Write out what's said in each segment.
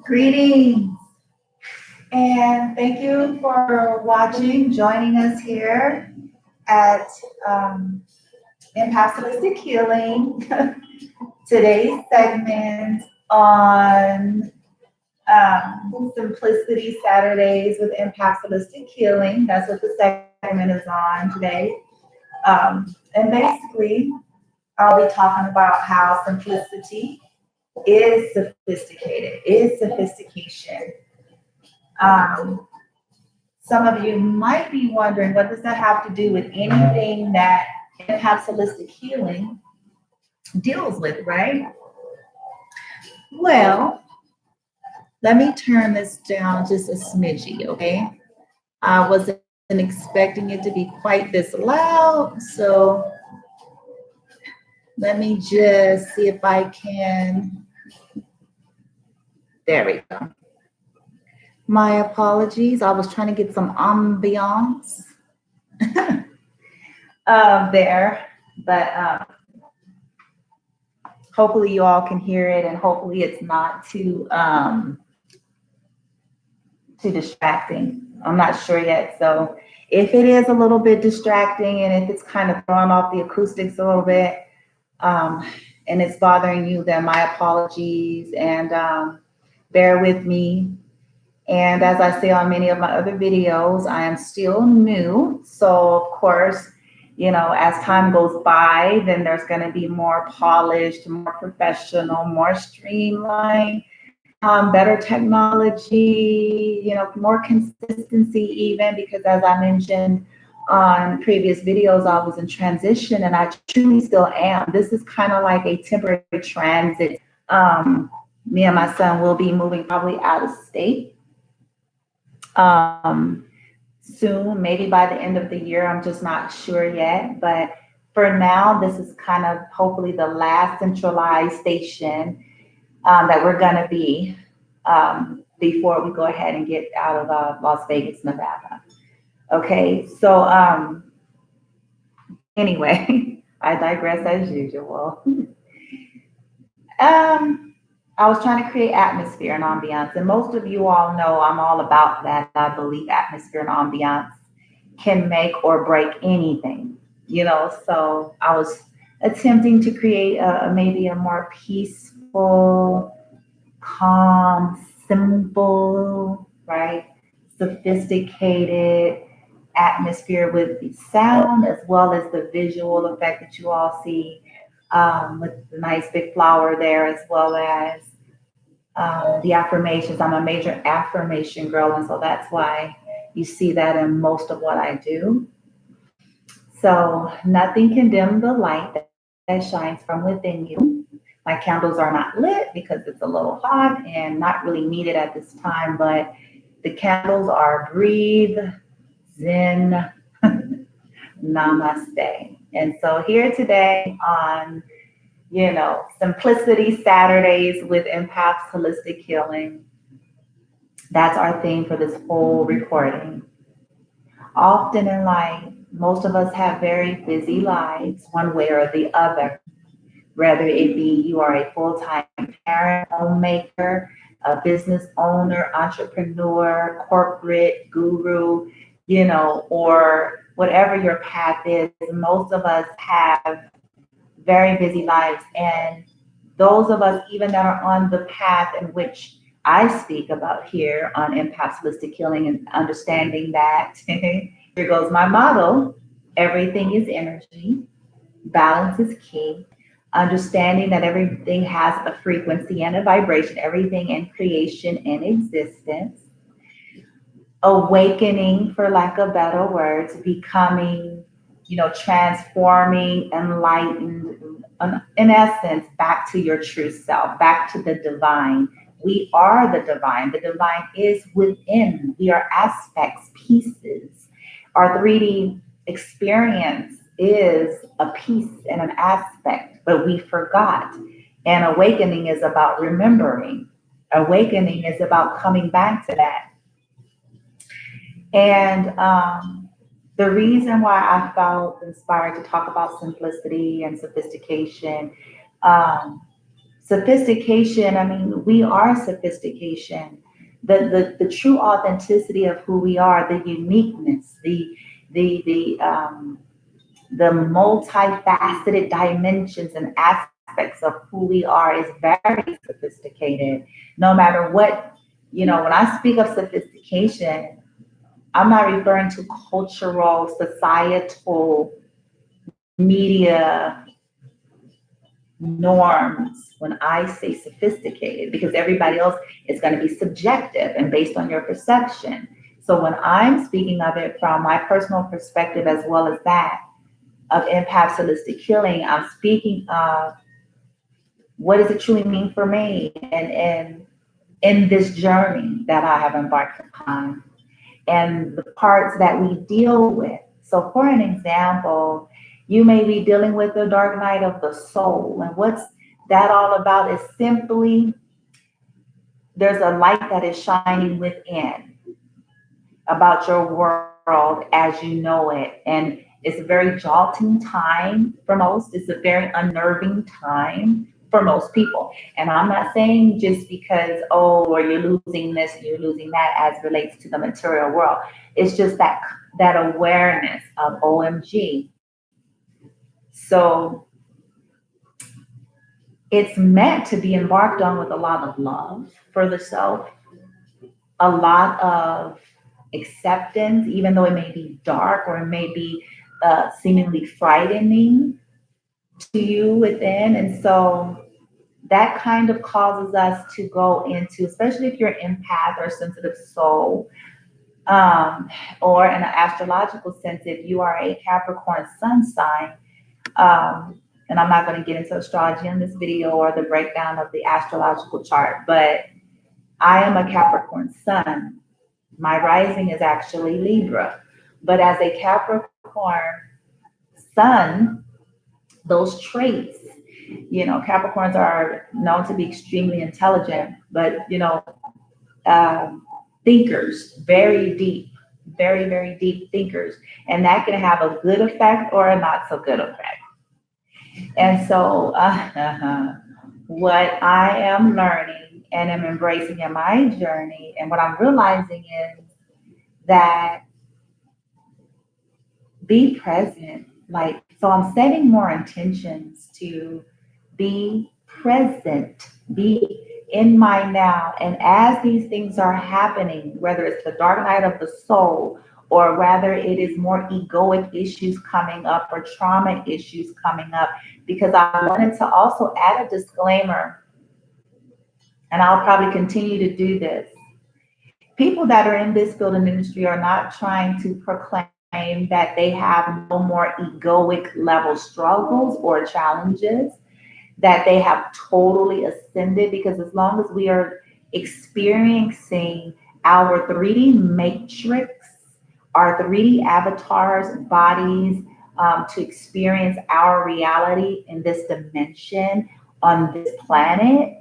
Greetings, and thank you for watching, joining us here at Impact Holistic Healing. Today's segment on Simplicity Saturdays with Impact Holistic Healing. That's what the segment is on today. And basically, I'll be talking about how simplicity is sophisticated, is sophistication. Um, Some of you might be wondering, what does that have to do with anything that Impact Holistic Healing deals with, right? Well, let me turn this down just a smidgy, okay? I wasn't expecting it to be quite this loud, so let me just see if I can. There we go. My apologies. I was trying to get some ambiance there, but hopefully you all can hear it, and hopefully it's not too distracting. I'm not sure yet. So if it is a little bit distracting and if it's kind of throwing off the acoustics a little bit, um, and it's bothering you, then my apologies, and bear with me. And as I say on many of my other videos, I am still new. So of course, as time goes by, then there's going to be more polished, more professional, more streamlined, better technology, more consistency even, because as I mentioned on previous videos, I was in transition and I truly still am. This is kind of like a temporary transit. Me and my son will be moving probably out of state soon, maybe by the end of the year. I'm just not sure yet. But for now, this is kind of hopefully the last centralized station that we're going to be before we go ahead and get out of Las Vegas, Nevada. Okay, so anyway, I digress as usual. I was trying to create atmosphere and ambiance, and most of you all know I'm all about that. I believe atmosphere and ambiance can make or break anything, So I was attempting to create maybe a more peaceful, calm, simple, right? Sophisticated atmosphere with the sound as well as the visual effect that you all see with the nice big flower there, as well as the affirmations. I'm a major affirmation girl, and so that's why you see that in most of what I do. So nothing can dim the light that shines from within you. My candles are not lit because it's a little hot and not really needed at this time, but the candles are breathe, zen, namaste. And so here today on, Simplicity Saturdays with Impact Holistic Healing, that's our theme for this whole recording. Often in life, most of us have very busy lives, one way or the other. Whether it be you are a full-time parent, homemaker, a business owner, entrepreneur, corporate guru, or whatever your path is, most of us have very busy lives. And those of us, even that are on the path in which I speak about here on Impact Holistic Healing, and understanding that here goes my motto: everything is energy, balance is key. Understanding that everything has a frequency and a vibration, everything in creation and existence. Awakening, for lack of better words, becoming, transforming, enlightened, in essence, back to your true self, back to the divine. We are the divine. The divine is within. We are aspects, pieces. Our 3D experience is a piece and an aspect, but we forgot. And awakening is about remembering. Awakening is about coming back to that. And the reason why I felt inspired to talk about simplicity and sophistication, Sophistication, I mean, we are sophistication. The true authenticity of who we are, the uniqueness, the the um, the multifaceted dimensions and aspects of who we are is very sophisticated. No matter what, when I speak of sophistication, I'm not referring to cultural, societal, media norms when I say sophisticated, because everybody else is going to be subjective and based on your perception. So when I'm speaking of it from my personal perspective as well as that of empath holistic healing, I'm speaking of what does it truly mean for me and in this journey that I have embarked upon and the parts that we deal with. So for an example, you may be dealing with the dark night of the soul. And what's that all about is simply there's a light that is shining within about your world as you know it. And it's a very jolting time for most. It's a very unnerving time for most people. And I'm not saying just because, oh, or you're losing this, you're losing that as relates to the material world. It's just that awareness of OMG. So it's meant to be embarked on with a lot of love for the self, a lot of acceptance, even though it may be dark or it may be seemingly frightening to you within. And so that kind of causes us to go into, especially if you're an empath or sensitive soul, or in an astrological sense, if you are a Capricorn sun sign, and I'm not going to get into astrology in this video or the breakdown of the astrological chart, but I am a Capricorn sun. My rising is actually Libra. But as a Capricorn sun, those traits, Capricorns are known to be extremely intelligent, but, thinkers, very deep, very, very deep thinkers. And that can have a good effect or a not so good effect. And so, what I am learning and am embracing in my journey, and what I'm realizing is that be present. Like, so I'm setting more intentions to be present, be in my now. And as these things are happening, whether it's the dark night of the soul, or rather it is more egoic issues coming up or trauma issues coming up, because I wanted to also add a disclaimer, and I'll probably continue to do this. People that are in this field and industry are not trying to proclaim that they have no more egoic level struggles or challenges, that they have totally ascended, because as long as we are experiencing our 3D matrix, our 3D avatars, bodies, to experience our reality in this dimension on this planet,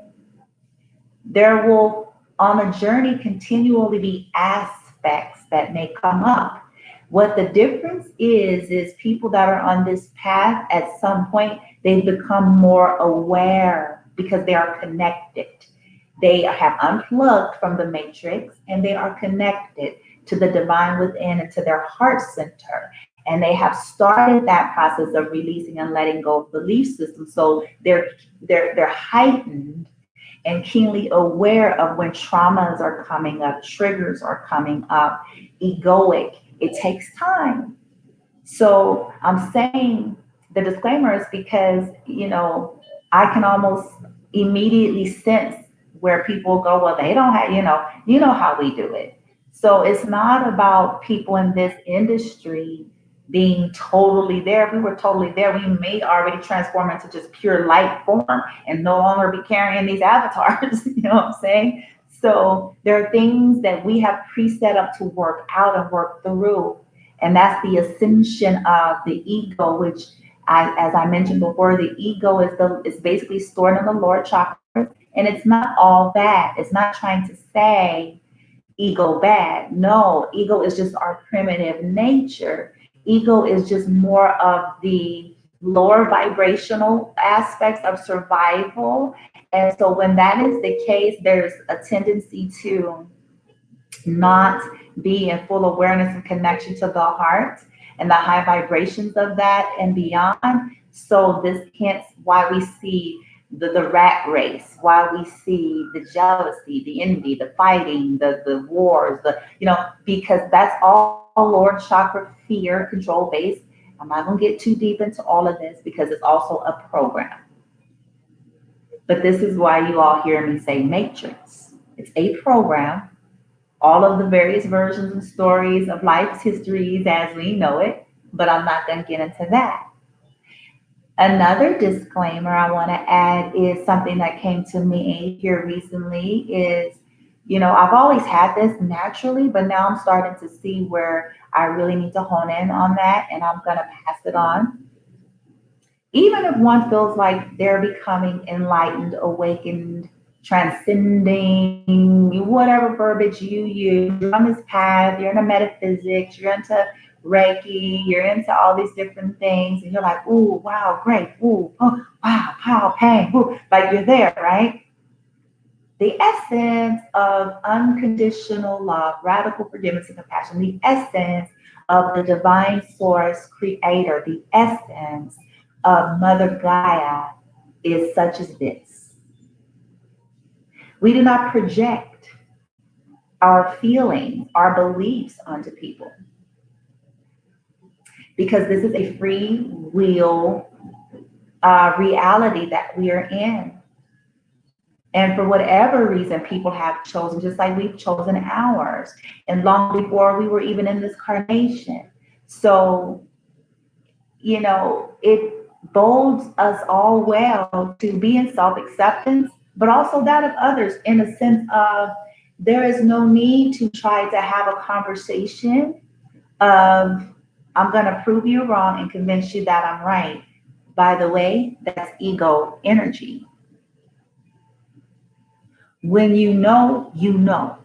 there will, on a journey, continually be aspects that may come up. What the difference is people that are on this path, at some point, they become more aware because they are connected. They have unplugged from the matrix and they are connected to the divine within and to their heart center. And they have started that process of releasing and letting go of belief systems. So they're heightened and keenly aware of when traumas are coming up, triggers are coming up, egoic. It takes time. So I'm saying the disclaimer is because, I can almost immediately sense where people go, well, they don't have, how we do it. So it's not about people in this industry being totally there. If we were totally there, we may already transform into just pure light form and no longer be carrying these avatars. You know what I'm saying? So there are things that we have pre-set up to work out and work through. And that's the ascension of the ego, which as I mentioned before, the ego is basically stored in the lower chakra. And it's not all bad. It's not trying to say ego bad. No, ego is just our primitive nature. Ego is just more of the lower vibrational aspects of survival. And so when that is the case, there's a tendency to not be in full awareness and connection to the heart and the high vibrations of that and beyond. So this hence why we see the rat race, why we see the jealousy, the envy, the fighting, the wars, because that's all Lord chakra fear control based. I'm not gonna get too deep into all of this because it's also a program. But this is why you all hear me say matrix. It's a program, all of the various versions and stories of life's histories as we know it, but I'm not going to get into that. Another disclaimer I want to add is something that came to me here recently is, I've always had this naturally, but now I'm starting to see where I really need to hone in on that and I'm going to pass it on. Even if one feels like they're becoming enlightened, awakened, transcending, whatever verbiage you use, you're on this path, you're into metaphysics, you're into Reiki, you're into all these different things, and you're like, ooh, wow, great, ooh, oh, wow, pow, pang, ooh, like you're there, right? The essence of unconditional love, radical forgiveness and compassion, the essence of the divine source creator, the essence of Mother Gaia is such as this. We do not project our feelings, our beliefs onto people because this is a free will reality that we are in. And for whatever reason, people have chosen, just like we've chosen ours, and long before we were even in this carnation. So, it bodes us all well to be in self acceptance, but also that of others, in a sense of there is no need to try to have a conversation of, I'm going to prove you wrong and convince you that I'm right. By the way, that's ego energy. When you know, you know.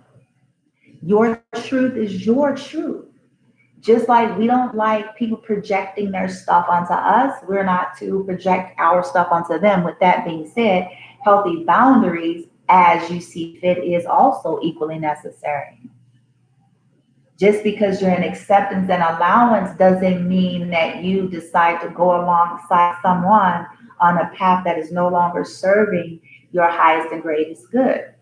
Your truth is your truth. Just like we don't like people projecting their stuff onto us, we're not to project our stuff onto them. With that being said, healthy boundaries as you see fit is also equally necessary. Just because you're in acceptance and allowance doesn't mean that you decide to go alongside someone on a path that is no longer serving your highest and greatest good.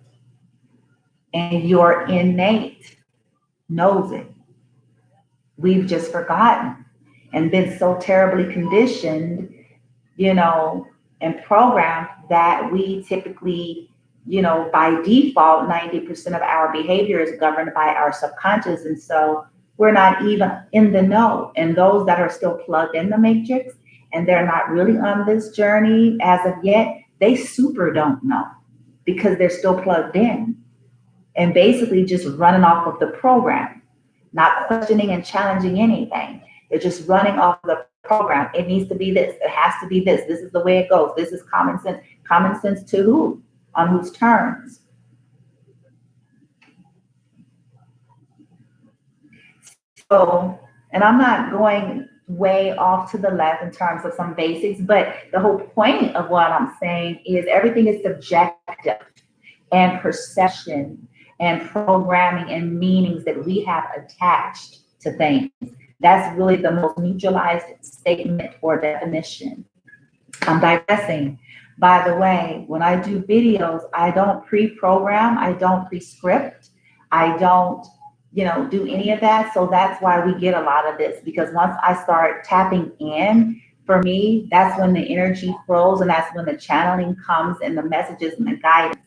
And your innate knows it. We've just forgotten and been so terribly conditioned, and programmed that we typically, by default, 90% of our behavior is governed by our subconscious. And so we're not even in the know. And those that are still plugged in the matrix and they're not really on this journey as of yet, they super don't know because they're still plugged in and basically just running off of the program, not questioning and challenging anything. They're just running off the program. It needs to be this. It has to be this. This is the way it goes. This is common sense. Common sense to who? On whose terms? So, and I'm not going way off to the left in terms of some basics, but the whole point of what I'm saying is everything is subjective and perception and programming and meanings that we have attached to things. That's really the most neutralized statement or definition. I'm digressing. By the way, when I do videos, I don't pre-program, I don't pre-script, I don't, do any of that. So that's why we get a lot of this, because once I start tapping in, for me, that's when the energy flows and that's when the channeling comes and the messages and the guidance.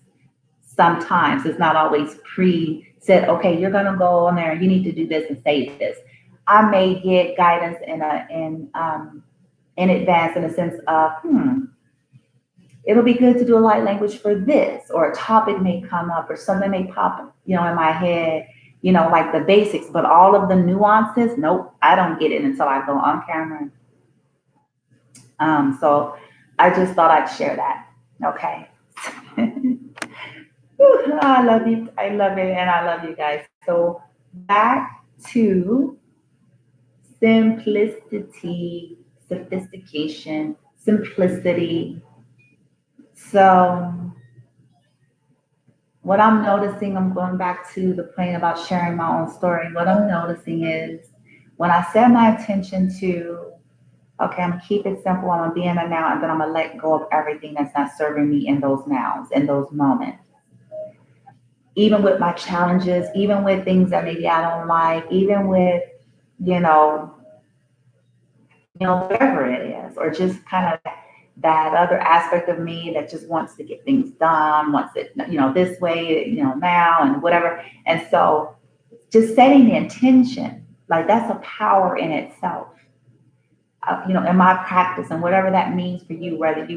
Sometimes it's not always pre-set, okay, you're gonna go on there, you need to do this and say this. I may get guidance in advance in a sense of, it'll be good to do a light language for this, or a topic may come up or something may pop, in my head, like the basics, but all of the nuances, nope, I don't get it until I go on camera. So I just thought I'd share that. Okay. I love you. I love it. And I love you guys. So back to simplicity, sophistication, simplicity. So what I'm noticing, I'm going back to the point about sharing my own story. What I'm noticing is when I set my attention to, okay, I'm gonna keep it simple, I'm gonna be in the now, and then I'm gonna let go of everything that's not serving me in those nows, in those moments. Even with my challenges, even with things that maybe I don't like, even with, you know, whatever it is, or just kind of that other aspect of me that just wants to get things done, wants it, this way, now and whatever. And so just setting the intention, like that's a power in itself. In my practice and whatever that means for you, whether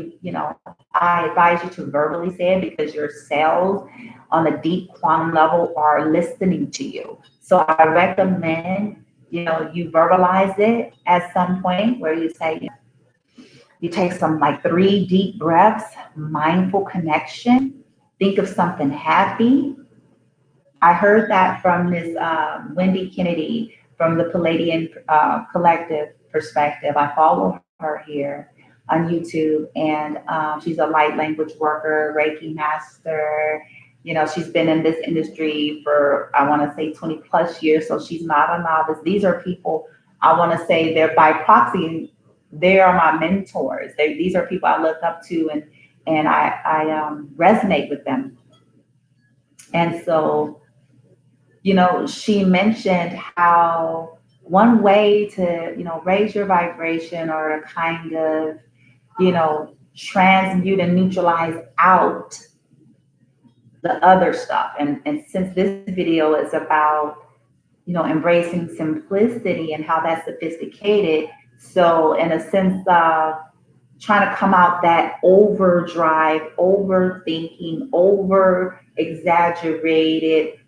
I advise you to verbally say it because your cells on a deep quantum level are listening to you. So I recommend, you verbalize it at some point where you say, you take some like 3 deep breaths, mindful connection, think of something happy. I heard that from Ms. Wendy Kennedy from the Palladian Collective perspective. I follow her here on YouTube, and she's a light language worker, Reiki master. She's been in this industry for, I want to say 20 plus years, so she's not a novice. These are people, I want to say they're by proxy, they are my mentors. These are people I look up to, and I resonate with them. And so, she mentioned how one way to, raise your vibration or to kind of, transmute and neutralize out the other stuff. And since this video is about, embracing simplicity and how that's sophisticated. So in a sense of trying to come out that overdrive, overthinking, over exaggerated,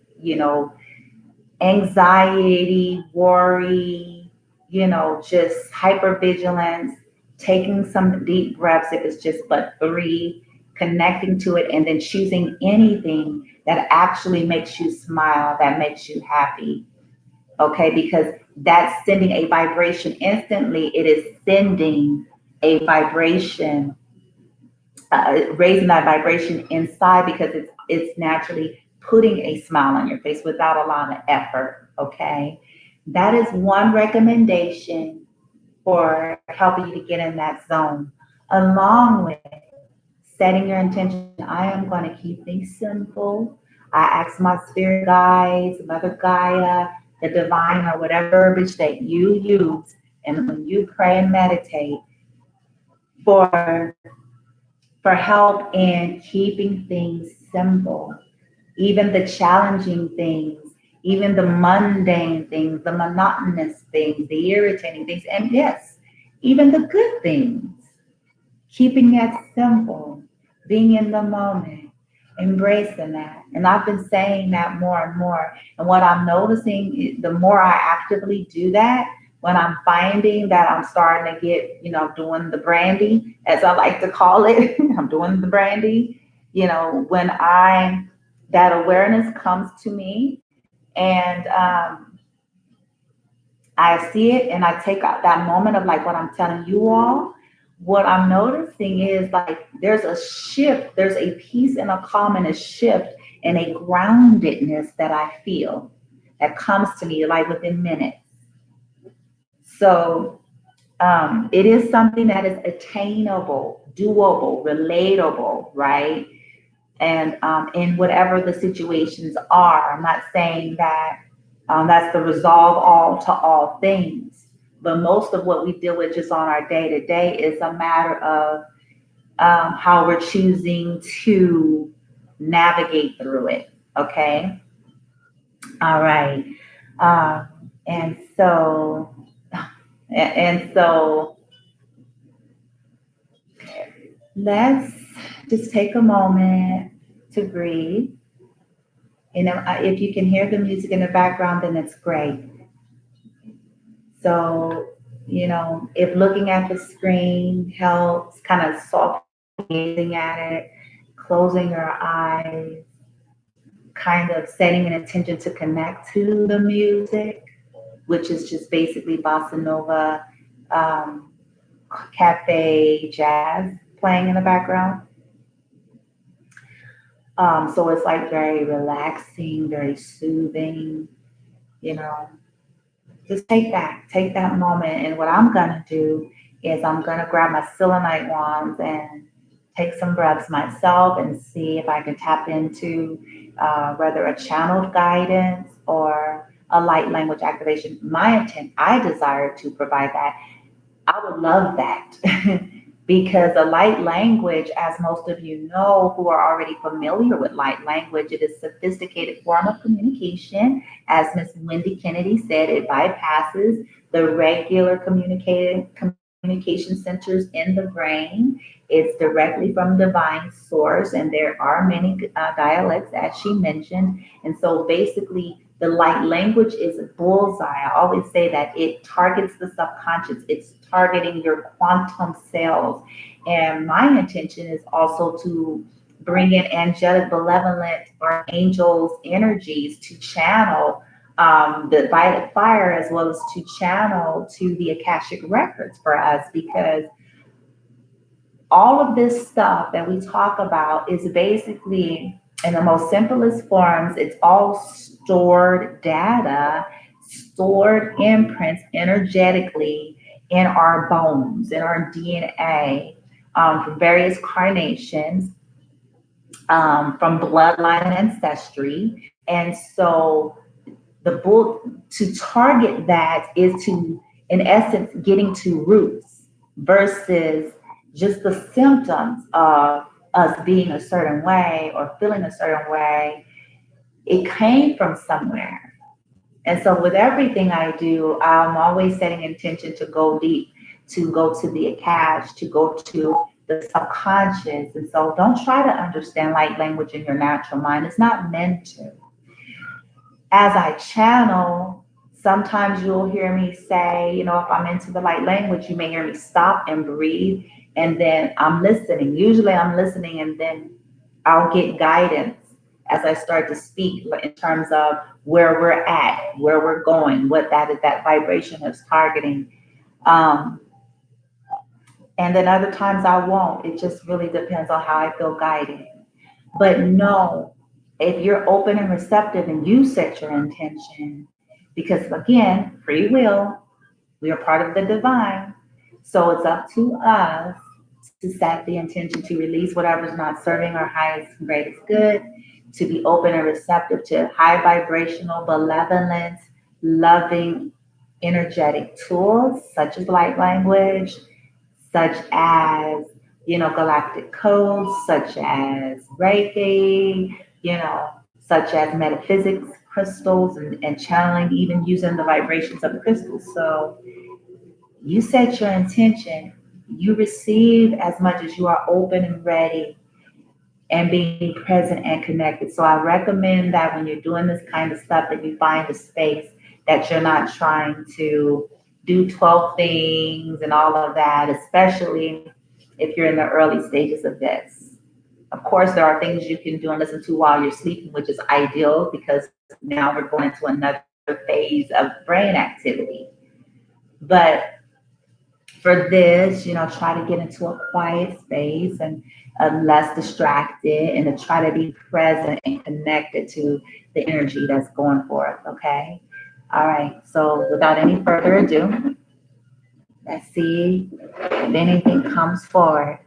anxiety, worry, just hypervigilance, taking some deep breaths if it's just but 3, connecting to it, and then choosing anything that actually makes you smile, that makes you happy. Okay, because that's sending a vibration instantly. It is sending a vibration, raising that vibration inside because it's naturally putting a smile on your face without a lot of effort. Okay, that is one recommendation for helping you to get in that zone, along with setting your intention. I am going to keep things simple. I ask my spirit guides, Mother Gaia, the divine, or whatever verbiage that you use, and when you pray and meditate, for help in keeping things simple, even the challenging things, even the mundane things, the monotonous things, the irritating things, and yes, even the good things. Keeping it simple, being in the moment, embracing that. And I've been saying that more and more. And what I'm noticing is the more I actively do that, when I'm finding that I'm starting to get, doing the brandy, as I like to call it, I'm doing the brandy, when that awareness comes to me and I see it and I take out that moment of like what I'm telling you all, what I'm noticing is like there's a shift, there's a peace and a calm and a shift and a groundedness that I feel that comes to me like within minutes. So it is something that is attainable, doable, relatable, right? And in whatever the situations are, I'm not saying that that's the resolve all to all things, but most of what we deal with just on our day to day is a matter of how we're choosing to navigate through it. Okay. All right. And so, let's just take a moment to breathe. If you can hear the music in the background, then it's great. So, if looking at the screen helps, kind of soft gazing at it, closing your eyes, kind of setting an intention to connect to the music, which is just basically bossa nova, cafe jazz playing in the background. So it's like very relaxing, very soothing, you know. Just take that moment. And what I'm gonna do is I'm gonna grab my selenite wands and take some breaths myself and see if I can tap into whether a channeled guidance or a light language activation. My intent, I desire to provide that. I would love that because a light language, as most of you know who are already familiar with light language, it is a sophisticated form of communication. As Miss Wendy Kennedy said, it bypasses the regular communication centers in the brain. It's directly from divine source, and there are many dialects, as she mentioned. And so basically, the light language is a bullseye. I always say that it targets the subconscious. It's targeting your quantum cells. And my intention is also to bring in angelic, benevolent, or angels' energies to channel the violet fire, as well as to channel to the Akashic records for us, because all of this stuff that we talk about is basically, in the most simplest forms, it's all stored data, stored imprints energetically in our bones, in our DNA, from various carnations, from bloodline and ancestry. And so the book to target that is to, in essence, getting to roots versus just the symptoms of us being a certain way or feeling a certain way. It came from somewhere. And so with everything I do, I'm always setting intention to go deep, to go to the Akash, to go to the subconscious. And so don't try to understand light language in your natural mind. It's not meant to. As I channel, sometimes you'll hear me say, if I'm into the light language, you may hear me stop and breathe. And then I'm listening. Usually I'm listening, and then I'll get guidance as I start to speak in terms of where we're at, where we're going, what that vibration is targeting. Um, and then other times I won't. It just really depends on how I feel guided. But no, if you're open and receptive and you set your intention, because again, free will, we are part of the divine. So it's up to us to set the intention to release whatever's not serving our highest and greatest good, to be open and receptive to high vibrational, benevolent, loving, energetic tools such as light language, such as galactic codes, such as Reiki, such as metaphysics, crystals, and channeling, even using the vibrations of the crystals. So you set your intention, you receive as much as you are open and ready and being present and connected. So I recommend that when you're doing this kind of stuff, that you find a space that you're not trying to do 12 things and all of that, especially if you're in the early stages of this. Of course, there are things you can do and listen to while you're sleeping, which is ideal because now we're going into another phase of brain activity. But for this, try to get into a quiet space and less distracted, and to try to be present and connected to the energy that's going forth. Okay. All right. So without any further ado, let's see if anything comes forward.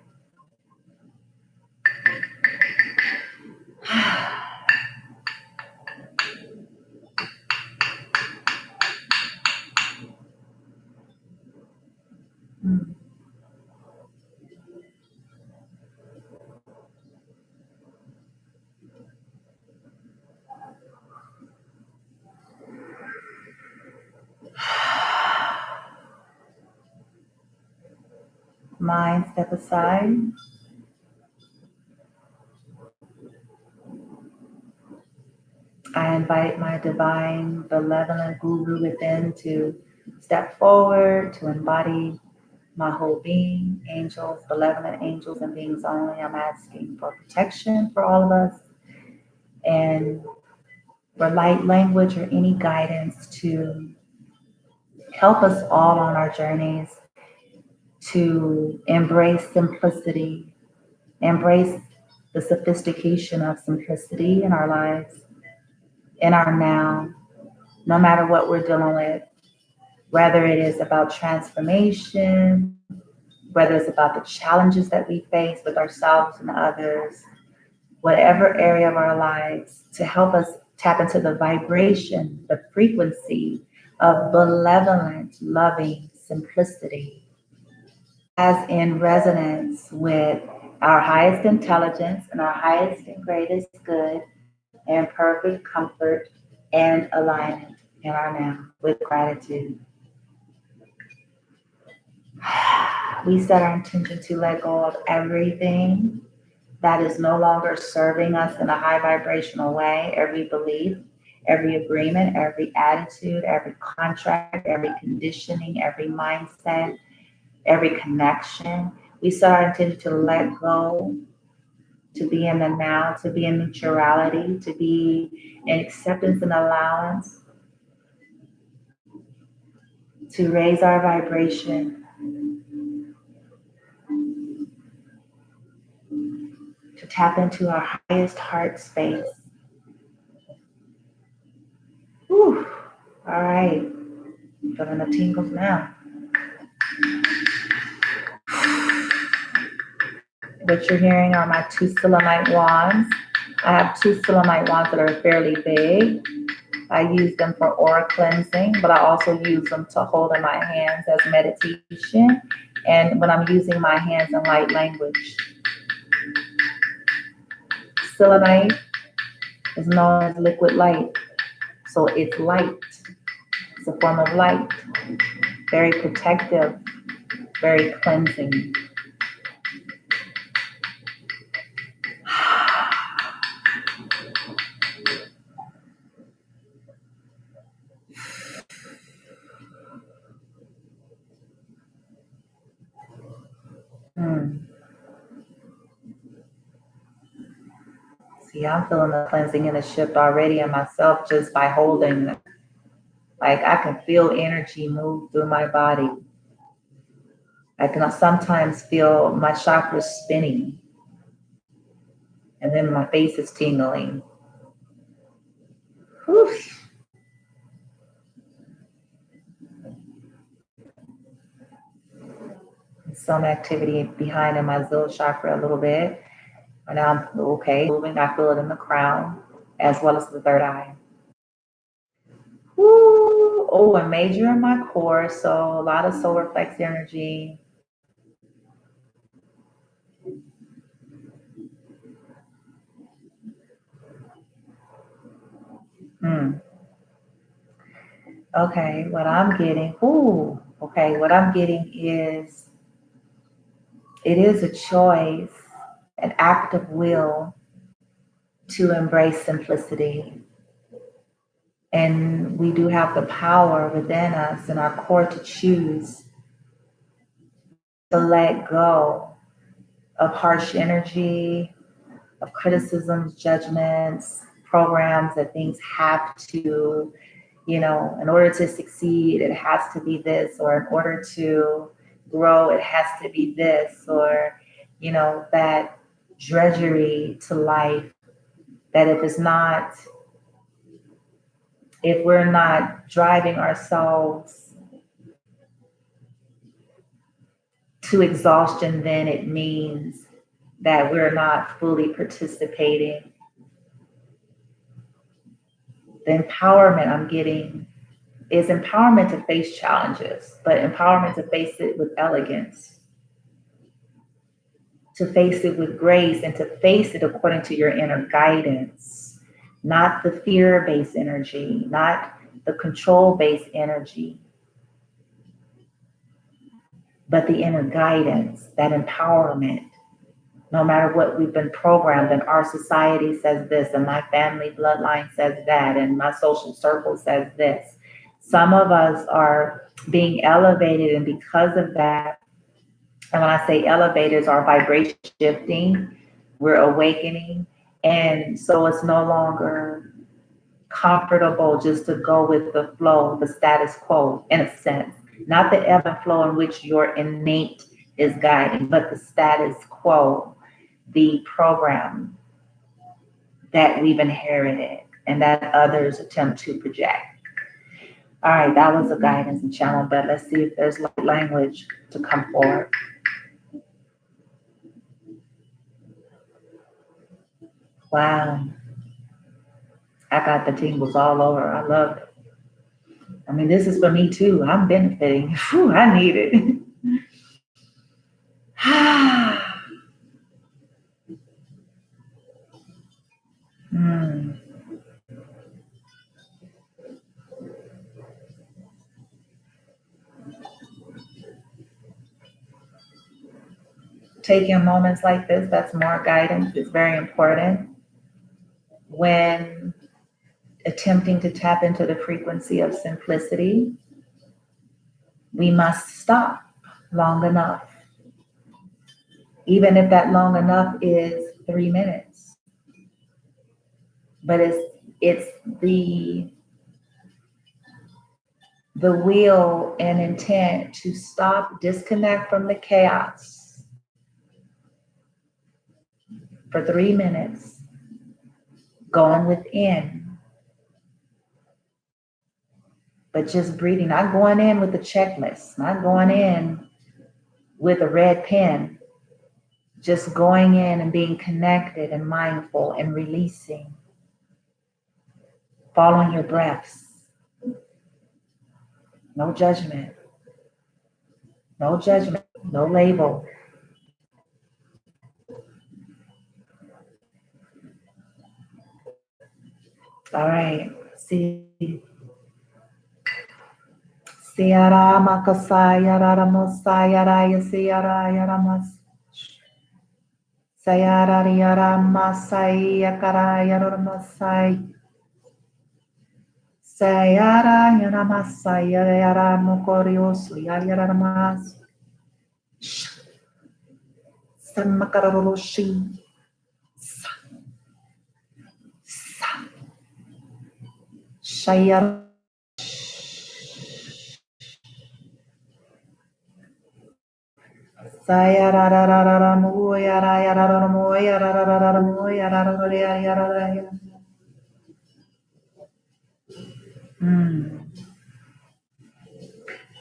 Mind, step aside. I invite my divine, benevolent guru within to step forward, to embody my whole being, angels, benevolent angels, and beings only. I'm asking for protection for all of us, and for light language or any guidance to help us all on our journeys to embrace simplicity, embrace the sophistication of simplicity in our lives, in our now, no matter what we're dealing with, whether it is about transformation, whether it's about the challenges that we face with ourselves and others, whatever area of our lives, to help us tap into the vibration, the frequency of benevolent, loving simplicity as in resonance with our highest intelligence and our highest and greatest good and perfect comfort and alignment in our now with gratitude. We set our intention to let go of everything that is no longer serving us in a high vibrational way, every belief, every agreement, every attitude, every contract, every conditioning, every mindset, every connection. We set our intention to let go, to be in the now, to be in neutrality, to be in acceptance and allowance, to raise our vibration, to tap into our highest heart space. Whew. All right, feeling the tingles now. What you're hearing are my two selenite wands. I have two selenite wands that are fairly big. I use them for aura cleansing, but I also use them to hold in my hands as meditation and when I'm using my hands in light language. Selenite is known as liquid light, so it's light. It's a form of light, very protective, very cleansing. See, I'm feeling the cleansing and the shift already in myself just by holding them. Like I can feel energy move through my body. I can sometimes feel my chakras spinning. And then my face is tingling. Whew. Some activity behind in my zil chakra a little bit. And now I'm okay, moving. I feel it in the crown as well as the third eye. Woo. Oh, and major in my core. So a lot of solar plex energy. Okay, what I'm getting, what I'm getting is it is a choice, an act of will to embrace simplicity. And we do have the power within us in our core to choose to let go of harsh energy, of criticisms, judgments, programs that things have to, in order to succeed, it has to be this, or in order to grow, it has to be this, or, that drudgery to life, that if we're not driving ourselves to exhaustion, then it means that we're not fully participating. The empowerment I'm getting is empowerment to face challenges, but empowerment to face it with elegance, to face it with grace, and to face it according to your inner guidance, not the fear-based energy, not the control-based energy, but the inner guidance, that empowerment. No matter what we've been programmed, and our society says this, and my family bloodline says that, and my social circle says this. Some of us are being elevated, and because of that, and when I say elevated, our vibration shifting, we're awakening, and so it's no longer comfortable just to go with the flow, the status quo, in a sense. Not the ebb and flow in which your innate is guiding, but the status quo, the program that we've inherited and that others attempt to project. All right, that was a guidance and channel, but let's see if there's light language to come forward. Wow. I got the tingles all over. I love it. I mean, this is for me too. I'm benefiting. Whew, I need it. Hmm. Taking moments like this, that's more guidance. It's very important when attempting to tap into the frequency of simplicity. We must stop long enough, even if that long enough is 3 minutes. But it's the will and intent to stop, disconnect from the chaos for 3 minutes, going within, but just breathing, not going in with a checklist, not going in with a red pen, just going in and being connected and mindful and releasing, following your breaths. No judgment, no judgment, no label. All right, see. Siara makasaya raramosaya raya siara yaramas. Sayara riara masaya karaya ramasai. Sayara yaramasaya yara mokoriosu yaramas. Samakaroloshi. Shayara.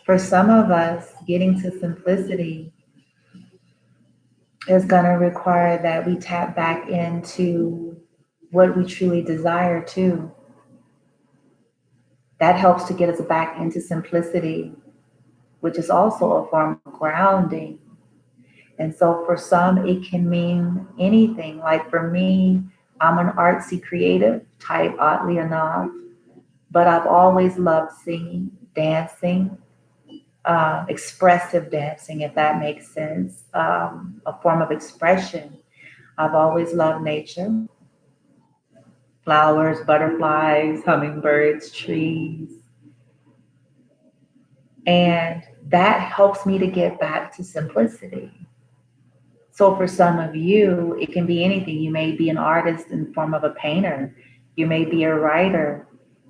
For some of us, getting to simplicity is going to require that we tap back into what we truly desire too. That helps to get us back into simplicity, which is also a form of grounding. And so for some, it can mean anything. Like for me, I'm an artsy creative type, oddly enough, but I've always loved singing, dancing, expressive dancing, if that makes sense, a form of expression. I've always loved nature, flowers, butterflies, hummingbirds, trees. And that helps me to get back to simplicity. So for some of you, it can be anything. You may be an artist in the form of a painter. You may be a writer.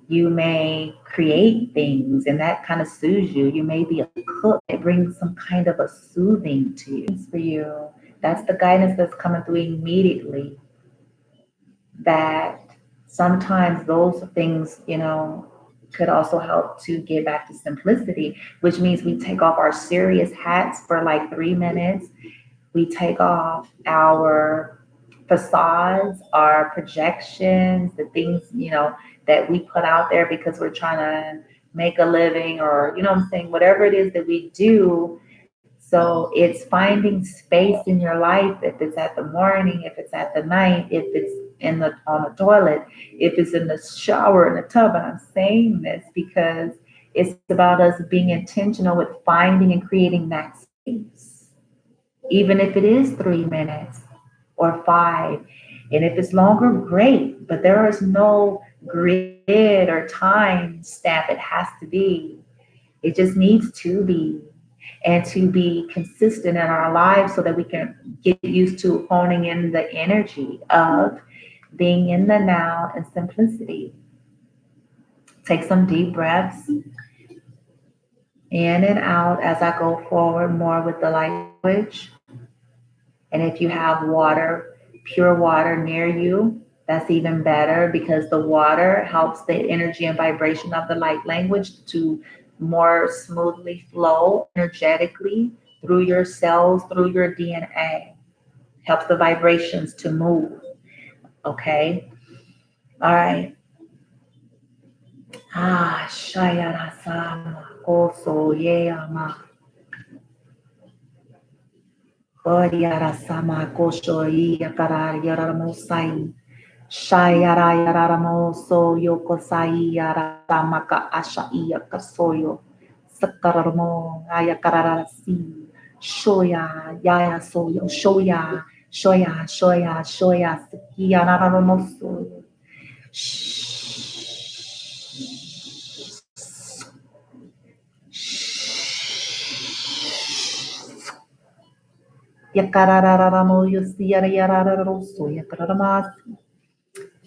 You may create things and that kind of soothes you. You may be a cook. It brings some kind of a soothing to you. For you, that's the guidance that's coming through immediately. That sometimes those things, could also help to get back to simplicity, which means we take off our serious hats for like 3 minutes. We take off our facades, our projections, the things, that we put out there because we're trying to make a living or, what I'm saying, whatever it is that we do. So it's finding space in your life, if it's at the morning, if it's at the night, if it's on the toilet, if it's in the shower, in the tub. And I'm saying this because it's about us being intentional with finding and creating that space. Even if it is 3 minutes or 5. And if it's longer, great. But there is no grid or time stamp it has to be. It just needs to be. And to be consistent in our lives so that we can get used to honing in the energy of being in the now and simplicity. Take some deep breaths. In and out as I go forward more with the light language. And if you have water, pure water near you, that's even better because the water helps the energy and vibration of the light language to more smoothly flow energetically through your cells, through your DNA. Helps the vibrations to move. Okay. All right. Shayara sama koso yama. Kodiara sama kosho yakara yaramosai. Shayara yararamoso yokosai yara samaka ashaiya kasoyo. Sakaramo ayakararasi. Shoya yaya soyo shoya. Shoya shoya shoya siki yararamoso. Yakarararamo yosiyara yarararoso yakararamas.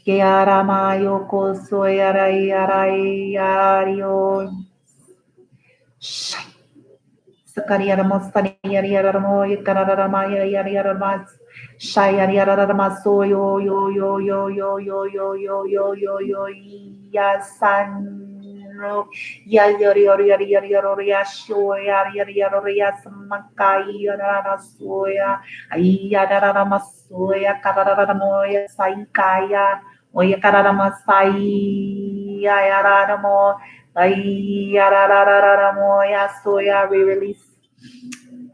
Kiarama yoko soyara yara yario. Sakariaramo saniyariaramo yakararama yariaramas. Shayariarama soyo yo yo yo yo yo yo yo yo yo yo yasan. Ya yari yari yari yari yari yashoya yari yari yasmakai yara soya ayara masoya karara moya saikaya oya karara masai ayara mo ayara moya soya we release.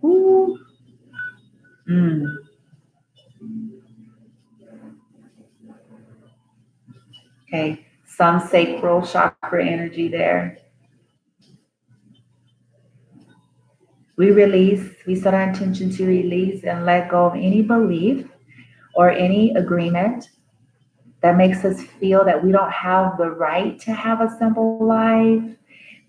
Ooh. Mm. Okay, some sacral chakra energy there. We set our intention to release and let go of any belief or any agreement that makes us feel that we don't have the right to have a simple life,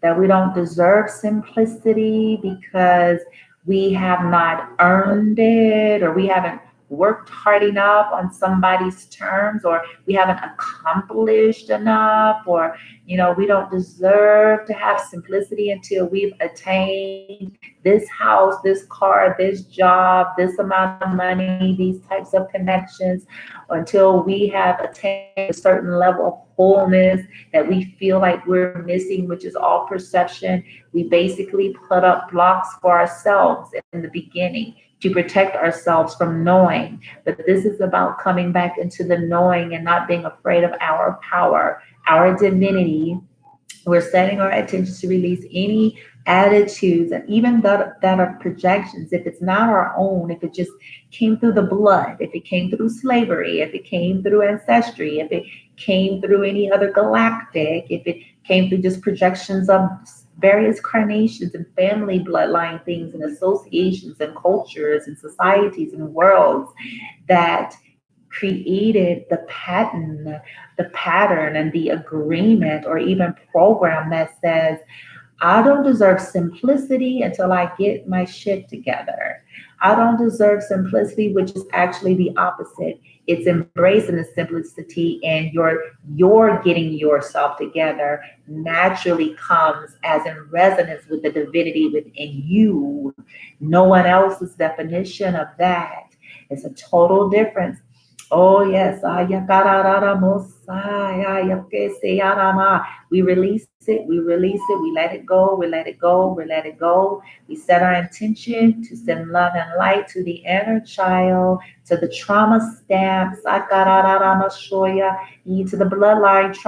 that we don't deserve simplicity because we have not earned it or we haven't worked hard enough on somebody's terms or we haven't accomplished enough or we don't deserve to have simplicity until we've attained this house, this car, this job, this amount of money, these types of connections, until we have attained a certain level of wholeness that we feel like we're missing, which is all perception. We basically put up blocks for ourselves in the beginning to protect ourselves from knowing. But this is about coming back into the knowing and not being afraid of our power, our divinity. We're setting our attention to release any attitudes and even that are projections. If it's not our own, if it just came through the blood, if it came through slavery, if it came through ancestry, if it came through any other galactic, if it came through just projections of various carnations and family bloodline things and associations and cultures and societies and worlds that created the pattern and the agreement or even program that says I don't deserve simplicity until I get my shit together. I don't deserve simplicity, which is actually the opposite. It's embracing the simplicity and you're getting yourself together naturally comes as in resonance with the divinity within you. No one else's definition of that. It's a total difference. Oh yes, we release it, we release it, we let it go, we let it go, we let it go. We set our intention to send love and light to the inner child, to the trauma stamps, to the bloodline